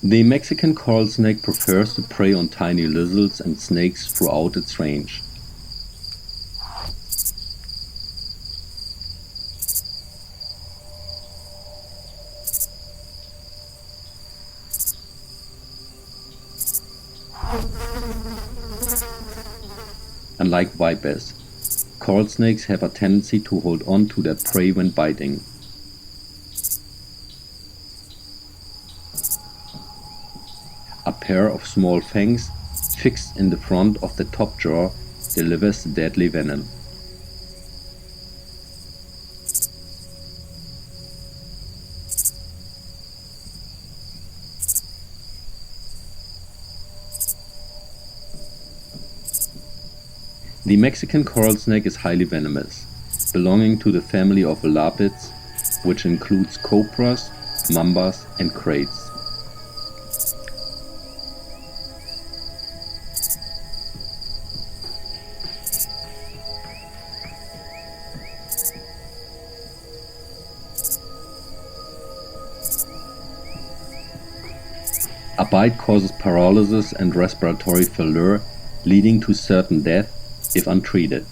The Mexican coral snake prefers to prey on tiny lizards and snakes throughout its range. Unlike vipers, coral snakes have a tendency to hold on to their prey when biting. A pair of small fangs fixed in the front of the top jaw delivers the deadly venom. The Mexican coral snake is highly venomous, belonging to the family of elapids, which includes cobras, mambas, and kraits. A bite causes paralysis and respiratory failure, leading to certain death if untreated.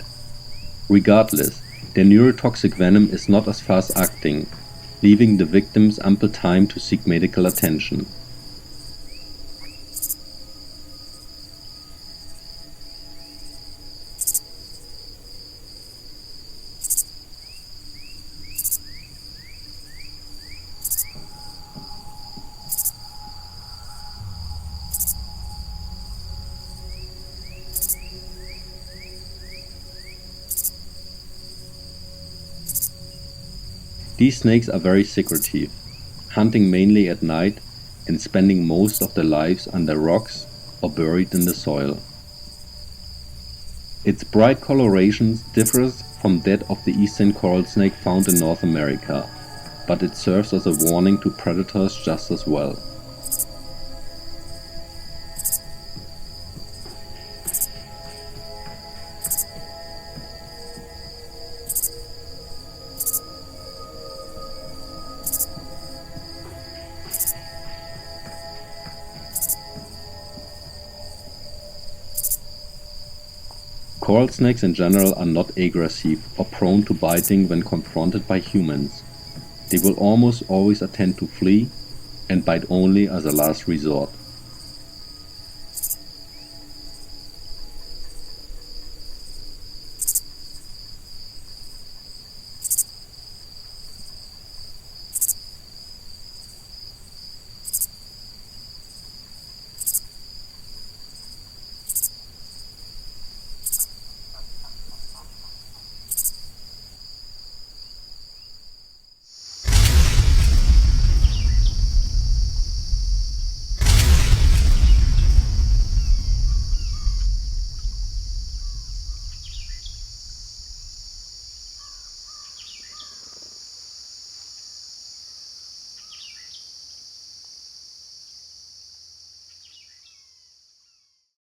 Regardless, their neurotoxic venom is not as fast acting, leaving the victims ample time to seek medical attention. These snakes are very secretive, hunting mainly at night and spending most of their lives under rocks or buried in the soil. Its bright coloration differs from that of the eastern coral snake found in North America, but it serves as a warning to predators just as well. Coral snakes in general are not aggressive or prone to biting when confronted by humans. They will almost always attempt to flee and bite only as a last resort.